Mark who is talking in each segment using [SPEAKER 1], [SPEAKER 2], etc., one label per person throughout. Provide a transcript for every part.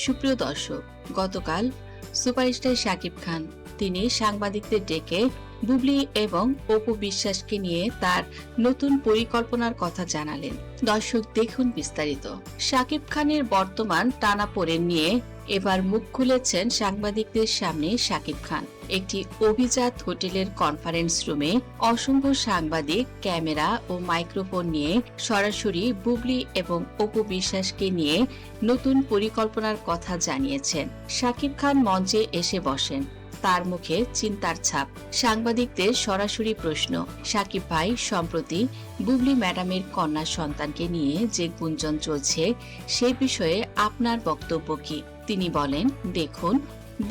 [SPEAKER 1] সুপ্রিয় দর্শক, গতকাল সুপারস্টার শাকিব খান তিনি সাংবাদিকদের ডেকে বুবলি এবং অপু বিশ্বাসকে নিয়ে তার নতুন পরিকল্পনার কথা জানালেন। দর্শক দেখুন বিস্তারিত। শাকিব খানের বর্তমান টানাপোড়েন নিয়ে এবার মুখ খুলেছেন সাংবাদিকদের সামনে শাকিব খান। একটি অভিজাত হোটেলের কনফারেন্স রুমে অসংখ্য সাংবাদিক ক্যামেরা ও মাইক্রোফোন নিয়ে সরাসরি বুবলি এবং অপু বিশ্বাসকে নিয়ে নতুন পরিকল্পনার কথা জানিয়েছেন। শাকিব খান মঞ্চে এসে বসেন, তার মুখে চিন্তার ছাপ। সাংবাদিকদের সরাসরি প্রশ্ন, শাকিব ভাই, সম্প্রতি বুবলি ম্যাডামের কন্যা সন্তানকে নিয়ে যে গুঞ্জন চলছে সে বিষয়ে আপনার বক্তব্য কি? তিনি বলেন, দেখুন,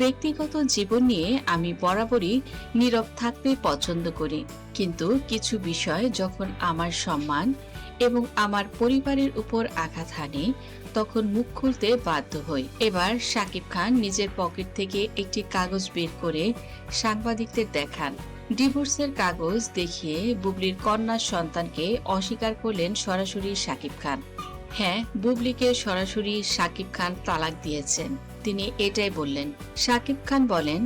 [SPEAKER 1] ব্যক্তিগত জীবন নিয়ে আমি বরাবরই নীরব থাকতে পছন্দ করি, কিন্তু কিছু বিষয় যখন আমার সম্মান এবং আমার পরিবারের উপর আঘাত হানে তখন মুখ খুলতে বাধ্য হই। এবার শাকিব খান নিজের পকেট থেকে একটি কাগজ বের করে সাংবাদিকদের দেখান। ডিভোর্সের কাগজ দেখিয়ে বুবলির কন্যা সন্তানকে অস্বীকার করলেন সরাসরি শাকিব খান। হ্যাঁ, বুবলিকে সরাসরি শাকিব খান তালাক দিয়েছেন। তিনি এটাই বললেন। শাকিব খান বলেন,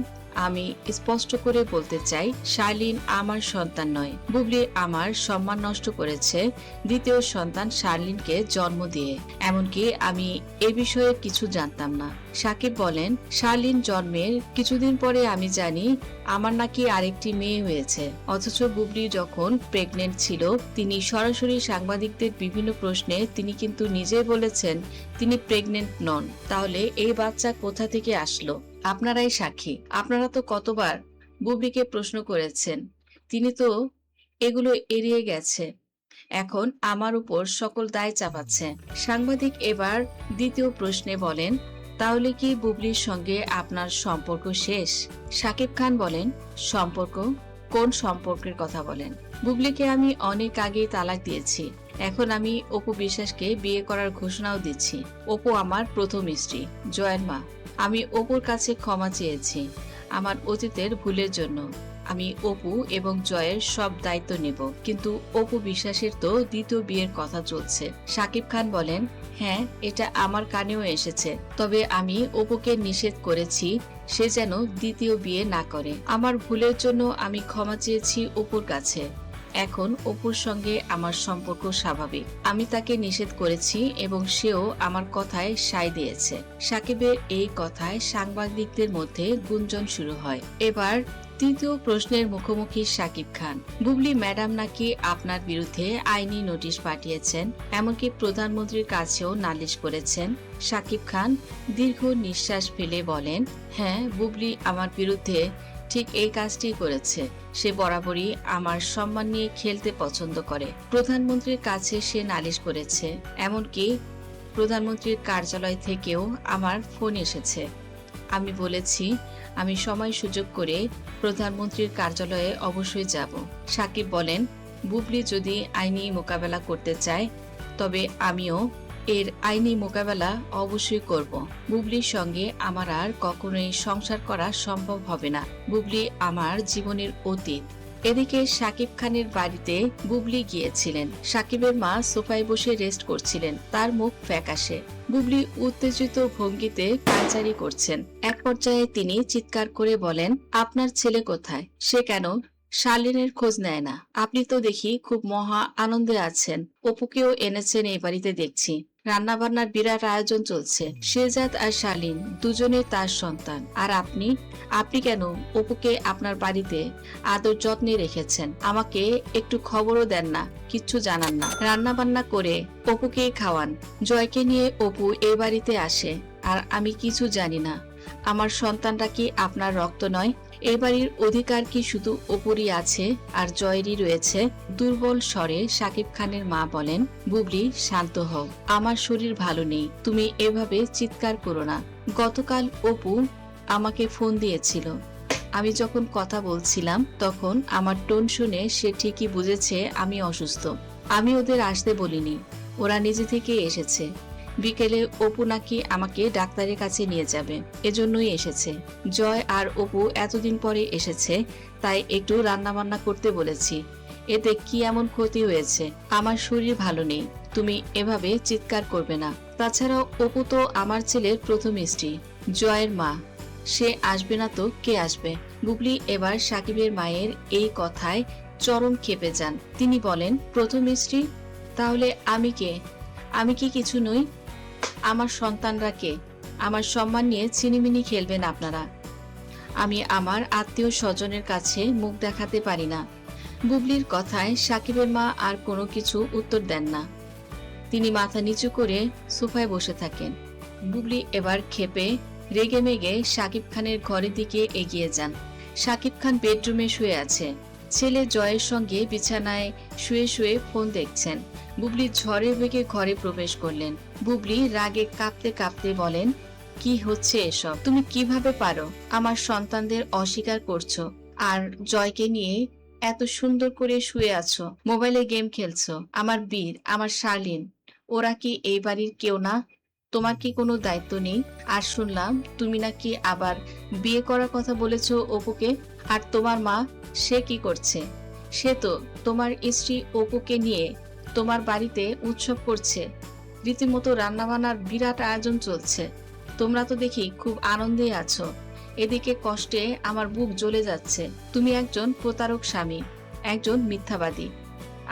[SPEAKER 1] আমি স্পষ্ট করে বলতে চাই, শার্লিন আমার সন্তান নয়। বুবলি আমার সম্মান নষ্ট করেছে দ্বিতীয় সন্তান শার্লিনকে জন্ম দিয়ে। এমনকি আমি এ বিষয়ে কিছু জানতাম না। শাকিব বলেন, শার্লিন জন্মের কিছুদিন পরে আমি জানি আমার নাকি আরেকটি মেয়ে হয়েছে। অথচ বুবলি যখন প্রেগনেন্ট ছিল তিনি সরাসরি সাংবাদিকদের বিভিন্ন প্রশ্নে তিনি কিন্তু নিজেই বলেছেন তিনি প্রেগনেন্ট নন। তাহলে এই বাচ্চা কোথা থেকে আসলো? আপনারাই সাক্ষী। আপনারা তো কতবার বুবলিকে প্রশ্ন করেছেন, তিনি তো এগুলো এড়িয়ে গেছে। এখন আমার উপর সকল দায় চাপাচ্ছে। সাংবাদিক এবার দ্বিতীয় প্রশ্নে বলেন, তাহলে কি বুবলির সঙ্গে আপনার সম্পর্ক শেষ? শাকিব খান বলেন, সম্পর্ক? কোন সম্পর্কের কথা বলেন? বুবলিকে আমি অনেক আগেই তালাক দিয়েছি। এখন আমি অপু বিশ্বাসকে বিয়ে করার ঘোষণাও দিচ্ছি। অপু আমার প্রথম স্ত্রী, জয়ের মা। আমি অপুর কাছে ক্ষমা চেয়েছি আমার অতীতের ভুলের জন্য। আমি অপু এবং জয়ের সব দায়িত্ব নেব। কিন্তু অপু বিশ্বাসের তো দ্বিতীয় বিয়ের কথা চলছে। শাকিব খান বলেন, হ্যাঁ, এটা আমার কানেও এসেছে। তবে আমি অপুকে নিষেধ করেছি সে যেন দ্বিতীয় বিয়ে না করে। আমার ভুলের জন্য আমি ক্ষমা চেয়েছি অপুর কাছে। এখন অপুর সঙ্গে আমার সম্পর্ক স্বাভাবিক। আমি তাকে নিষেধ করেছি এবং সেও আমার কথায় সায় দিয়েছে। সাকিবের এই কথায় সাংবাদিকদের মধ্যে গুঞ্জন শুরু হয়। এবার তৃতীয় প্রশ্নের মুখোমুখি শাকিব খান। বুবলি ম্যাডাম নাকি আপনার বিরুদ্ধে আইনি নোটিশ পাঠিয়েছেন, এমনকি প্রধানমন্ত্রীর কাছেও নালিশ করেছেন। শাকিব খান দীর্ঘ নিঃশ্বাস ফেলে বলেন, হ্যাঁ, বুবলি আমার বিরুদ্ধে ঠিক এই কাজটি করেছে। সে বরাবরই আমার সম্মান নিয়ে খেলতে পছন্দ করে। প্রধানমন্ত্রীর কাছে সে নালিশ করেছে, এমনকি প্রধানমন্ত্রীর কার্যালয় থেকেও আমার ফোন এসেছে। আমি বলেছি আমি সময় সুযোগ করে প্রধানমন্ত্রীর কার্যালয়ে অবশ্যই যাব। সাকিব বলেন, বুবলি যদি আইনি মোকাবেলা করতে চায় তবে আমিও এর আইনি মোকাবেলা অবশ্যই করব। বুবলির সঙ্গে আমার আর কখনোই সংসার করা সম্ভব হবে না। বুবলি আমার জীবনের অতীত। এদিকে শাকিব খানের বাড়িতে বুবলি গিয়েছিলেন। শাকিবের মা সোফায় বসে রেস্ট করছিলেন, তার মুখ ফ্যাকাশে। বুবলি উত্তেজিত ভঙ্গিতে পায়চারি করছেন। এক পর্যায়ে তিনি চিৎকার করে বলেন, আপনার ছেলে কোথায়? সে কেন শার্লিনের খোঁজ নেয় না? আপনি তো দেখি খুব মহা আনন্দে আছেন। অপুকেও এনেছেন এই বাড়িতে দেখছি। রান্না বান্নার বিরাট আয়োজন চলছে। শেজাদ আর শার্লিন দুজনে তার সন্তান। আর আপনি কেন অপুকে আপনার বাড়িতে আদর যত্নে রেখেছেন? আমাকে একটু খবরও দেন না, কিচ্ছু জানান না। রান্না বান্না করে অপুকে খাওয়ান। জয়কে নিয়ে অপু এই বাড়িতে আসে আর আমি কিছু জানি না। আমার সন্তানটা কি আপনার রক্ত নয়? এই বাড়ির অধিকার কি শুধু অপুরই আছে আর জয়েরই রয়েছে? দুর্বল স্বরে শাকিব খানের মা বলেন, বুবলি শান্ত হও, আমার শরীর ভালো নেই, তুমি এভাবে চিৎকার করো না। গতকাল অপু আমাকে ফোন দিয়েছিল। আমি যখন কথা বলছিলাম তখন আমার টোন শুনে সে ঠিকই বুঝেছে আমি অসুস্থ। আমি ওদের আসতে বলিনি, ওরা নিজে থেকে এসেছে। বিকেলে অপু নাকি আমাকে ডাক্তারের কাছে নিয়ে যাবে, এজন্যই এসেছে। জয় আর অপু এতদিন পরে এসেছে, তাই একটু রান্না বান্না করতে বলেছি। এতে কি এমন ক্ষতি হয়েছে? আমার শরীর ভালো নেই, তুমি এভাবে চিৎকার করবে না। তাছাড়াও অপু তো আমার ছেলের প্রথম স্ত্রী, জয়ের মা। সে আসবে না তো কে আসবে? বুবলি এবার সাকিবের মায়ের এই কথায় চরম ক্ষেপে যান। তিনি বলেন, প্রথম স্ত্রী? তাহলে আমি কে? আমি কি কিছু নই? আমার সন্তানরা কে? আমার সম্মান নিয়ে ছিনিমিনি খেলবেন আপনারা। আমি আমার আত্মীয় স্বজনের কাছে মুখ দেখাতে পারি না। বুবলির কথায় সাকিবের মা আর কোনো কিছু উত্তর দেন না। তিনি মাথা নিচু করে সোফায় বসে থাকেন। বুবলি এবার ক্ষেপে রেগেমেগে সাকিব খানের ঘরের দিকে এগিয়ে যান। সাকিব খান বেডরুমে শুয়ে আছে। ছেলে জয়ের সঙ্গে বিছানায় শুয়ে শুয়ে ফোন দেখছেন। বুবলি ঝড়ের বেগে ঘরে প্রবেশ করলেন। বুবলি রাগে কাঁপতে কাঁপতে বলেন, কি হচ্ছে এসব? তুমি কিভাবে পারো? আমার সন্তানদের অস্বীকার করছো আর জয়কে নিয়ে এত সুন্দর করে শুয়ে আছো, মোবাইলে গেম খেলছো। আমার বীর, আমার শার্লিন, ওরা কি এই বাড়ির কেউ না? তোমার কি কোনো দায়িত্ব নেই? আর শুনলাম তুমি নাকি আবার বিয়ে করার কথা বলেছো অপুকে। আর তোমার মা, সে কি করছে? সে তো তোমার স্ত্রী অপুকে নিয়ে তোমার বাড়িতে উৎসব করছে। রীতিমতো রান্নাবান্নার বিরাট আয়োজন চলছে। তোমরা তো দেখি খুব আনন্দে আছো। এদিকে কষ্টে আমার বুক জ্বলে যাচ্ছে। তুমি একজন প্রতারক স্বামী, একজন মিথ্যাবাদী।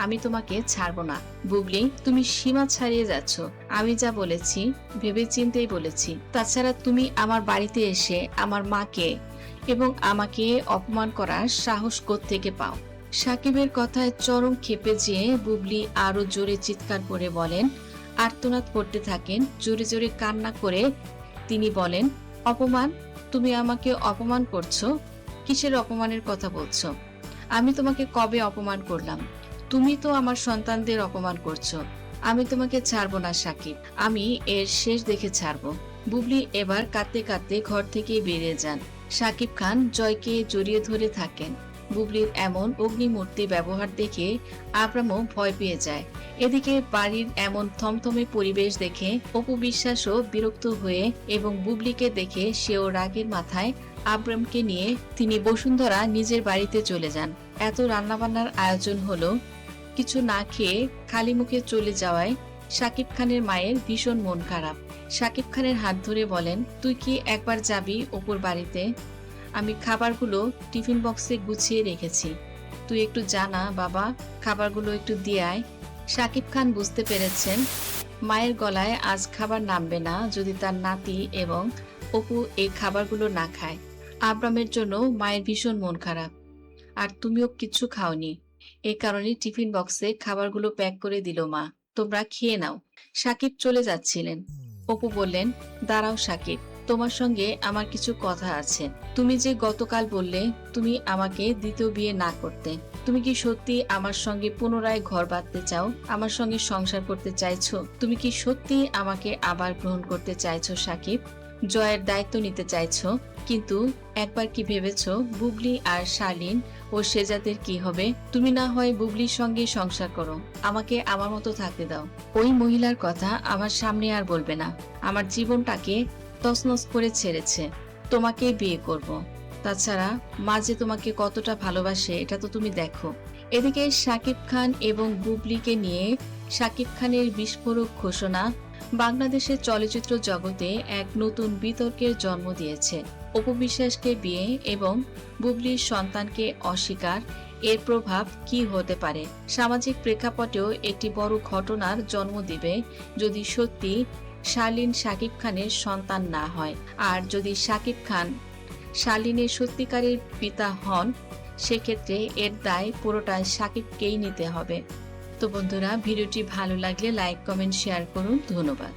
[SPEAKER 1] আমি তোমাকে ছাড়বো না। বুবলি, তুমি সীমা ছাড়িয়ে যাচ্ছ। আমি যা বলেছি ভেবে চিন্তেই বলেছি। তাছাড়া তুমি আমার বাড়িতে এসে আমার মাকে এবং আমাকে অপমান করার সাহস কোত্থেকে পাও? সাকিবের কথায় চরম ক্ষেপে যেয়ে বুবলি আরো জোরে চিৎকার করে বলেন, আর্তনাদ করতে থাকেন। জোরে জোরে কান্না করে তিনি বলেন, অপমান? তুমি আমাকে অপমান করছো? কিসের অপমানের কথা বলছো? আমি তোমাকে কবে অপমান করলাম? তুমি তো আমার সন্তানদের অপমান করছো। আমি তোমাকে ছাড়বো না সাকিব, আমি এর শেষ দেখে ছাড়বো। বুবলি এবার কাঁদতে কাঁদতে ঘর থেকে বেরিয়ে যান। সাকিব খান জয়কে জড়িয়ে ধরে থাকেন। বুবলির এমন অগ্নিমূর্তি ব্যবহার দেখে আব্রামও ভয় পেয়ে যায়। এদিকে বাড়ির এমন থমথমে পরিবেশ দেখে অপু বিশ্বাসও বিরক্ত হয়ে এবং বুবলিকে দেখে সেও রাগের মাথায় আব্রামকে নিয়ে তিনি বসুন্ধরা নিজের বাড়িতে চলে যান। এত রান্নাবান্নার আয়োজন হলো, কিছু না খেয়ে খালি মুখে চলে যাওয়ায় সাকিব খানের মায়ের ভীষণ মন খারাপ। সাকিব খানের হাত ধরে বলেন, তুই কি একবার যাবি অপুর বাড়িতে? আমি খাবারগুলো টিফিন বক্সে গুছিয়ে রেখেছি, তুই একটু জানা বাবা, খাবারগুলো একটু দিয়ে আয়। সাকিব খান বুঝতে পেরেছেন মায়ের গলায় আজ খাবার নামবে না যদি তার নাতি এবং অপু এই খাবারগুলো না খায়। আব্রামের জন্য মায়ের ভীষণ মন খারাপ। আর তুমিও কিচ্ছু খাওনি, এই কারণে টিফিন বক্সে খাবারগুলো প্যাক করে দিল মা, তোমরা খেয়ে নাও। সাকিব চলে যাচ্ছিলেন। অপু বললেন, দাঁড়াও সাকিব, তোমার সঙ্গে আমার কিছু কথা আছে। তুমি যে গতকাল বললে তুমি আমাকে দ্বিতীয় বিয়ে না করতে, তুমি কি সত্যি আমার সঙ্গে পুনরায় ঘর বাঁধতে চাও? আমার সঙ্গে সংসার করতে চাইছো? তুমি কি সত্যি আমাকে আবার গ্রহণ করতে চাইছো সাকিব? জয়ের দায়িত্ব নিতে চাইছো? কিন্তু একবার কি ভেবেছো বুবলি আর শার্লিন ও সেজাদের কি হবে? তুমি না হয় বুবলির সঙ্গে সংসার করো, আমাকে আমার মতো থাকতে দাও। ওই মহিলার কথা আমার সামনে আর বলবে না। আমার জীবনটাকে তছনছ করে ছেড়েছে, তোমাকে বিয়ে করব। তাছাড়া মা যে তোমাকে কতটা ভালোবাসে এটা তো তুমি দেখো। এদিকে সাকিব খান এবং বুবলিকে নিয়ে সাকিব খানের বিস্ফোরক ঘোষণা বাংলাদেশের চলচ্চিত্র জগতে এক নতুন বিতর্কের জন্ম দিয়েছে। অপু বিশ্বাসকে বিয়ে এবং বুবলির সন্তানকে অস্বীকার, এর প্রভাব কি হতে পারে? সামাজিক প্রেক্ষাপটেও একটি বড় ঘটনার জন্ম দিবে যদি সত্যি শার্লিন সাকিব খানের সন্তান না হয়। আর যদি সাকিব খান শার্লিনের সত্যিকারের পিতা হন, সেক্ষেত্রে এর দায় পুরোটাই সাকিবকেই নিতে হবে। তো বন্ধুরা, ভিডিওটি ভালো লাগলে লাইক, কমেন্ট, শেয়ার করুন। ধন্যবাদ।